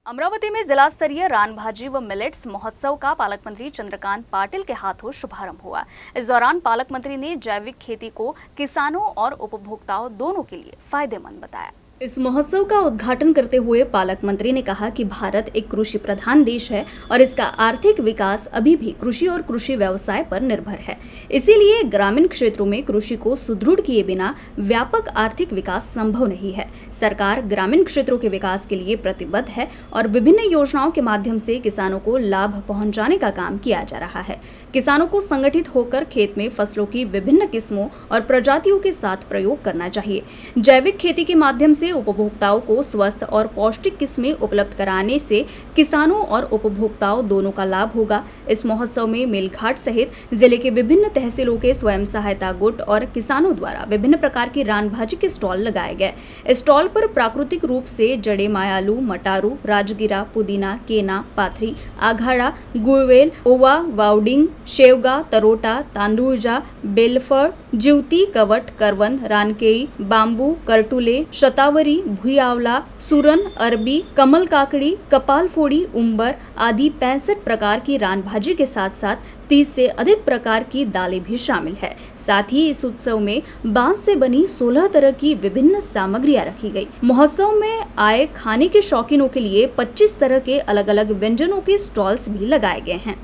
अमरावती में जिला स्तरीय रान भाजी व मिलेट्स महोत्सव का पालक मंत्री चंद्रकांत पाटिल के हाथों शुभारंभ हुआ। इस दौरान पालक मंत्री ने जैविक खेती को किसानों और उपभोक्ताओं दोनों के लिए फायदेमंद बताया। इस महोत्सव का उद्घाटन करते हुए पालक मंत्री ने कहा कि भारत एक कृषि प्रधान देश है और इसका आर्थिक विकास अभी भी कृषि और कृषि व्यवसाय पर निर्भर है। इसीलिए ग्रामीण क्षेत्रों में कृषि को सुदृढ़ किए बिना व्यापक आर्थिक विकास संभव नहीं है। सरकार ग्रामीण क्षेत्रों के विकास के लिए प्रतिबद्ध है और विभिन्न योजनाओं के माध्यम से किसानों को लाभ पहुंचाने का काम किया जा रहा है। किसानों को संगठित होकर खेत में फसलों की विभिन्न किस्मों और प्रजातियों के साथ प्रयोग करना चाहिए। जैविक खेती के माध्यम से उपभोक्ताओं को स्वस्थ और पौष्टिक किस्में उपलब्ध कराने से किसानों और उपभोक्ताओं दोनों का लाभ होगा। इस महोत्सव में मेलघाट सहित जिले के विभिन्न तहसीलों के स्वयं सहायता गुट और किसानों द्वारा विभिन्न प्रकार की रान भाजी के स्टॉल लगाए गए। स्टॉल पर प्राकृतिक रूप से जड़े मायालू, मटारू, राजगिरा, पुदीना, केना, पाथरी, आघाड़ा, गुड़वेल, ओवा, वाउडिंग, शेवगा, तरोटा, तांदूळजा, बेलफळ, जिवती, कवट, करवंद, रानकेळी, बांबू, करटुले, शतावरी, भुईआवला, सुरन, अरबी, कमल काकड़ी, कपाल फोड़ी, उंबर आदि 65 प्रकार की रान भाजी के साथ साथ 30 से अधिक प्रकार की दालें भी शामिल है। साथ ही इस उत्सव में बांस से बनी 16 तरह की विभिन्न सामग्रियां रखी गई। महोत्सव में आए खाने के शौकीनों के लिए 25 तरह के अलग अलग व्यंजनों के स्टॉल्स भी लगाए गए हैं।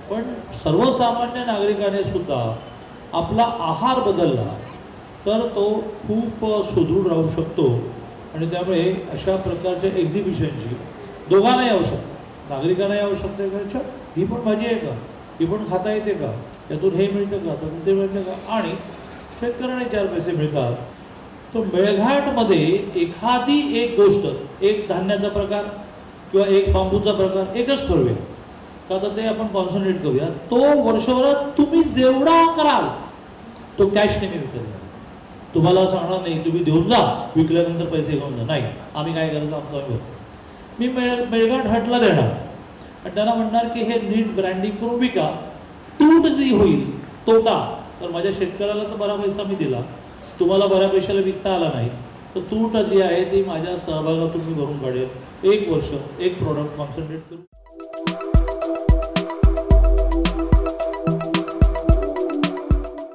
पण सर्वसामान्य नागरिकाने सुद्धा आपला आहार बदलला तर तो खूप सुदृढ राहू शकतो आणि त्यामुळे अशा प्रकारच्या एक्झिबिशनची दोघांनाही आवश्यकता, नागरिकांनाही आवश्यकता आहे का ही पण भाजी आहे का, ही पण खाता येते का, यातून हे मिळतं का, त्यातून ते मिळतं का आणि शेतकऱ्यांना 4 पैसे मिळतात। तो मेळघाटमध्ये एखादी एक गोष्ट, एक धान्याचा प्रकार किंवा एक बांबूचा प्रकार एकच ठरवूया का, तर ते आपण कॉन्सन्ट्रेट करूया। तो वर्षभरात तुम्ही जेवढा कराल तो कॅशने मी विकत घ्या, तुम्हाला सांगणार नाही तुम्ही देऊन जा, विकल्यानंतर पैसे घेऊन जा, नाही आम्ही काय करायचं आमचं आम्ही होतो। मी मेळघाट हाटला देणार आणि त्यांना म्हणणार की हे नीट ब्रँडिंग करून विका, तूट जी होईल तोटा तर माझ्या शेतकऱ्याला तर बरा पैसा मी दिला, तुम्हाला बऱ्या पैशाला विकता आला नाही, तर तूट जी आहे ती माझ्या सहभागातून मी भरून काढेल। 1 वर्ष एक प्रोडक्ट कॉन्सन्ट्रेट करू।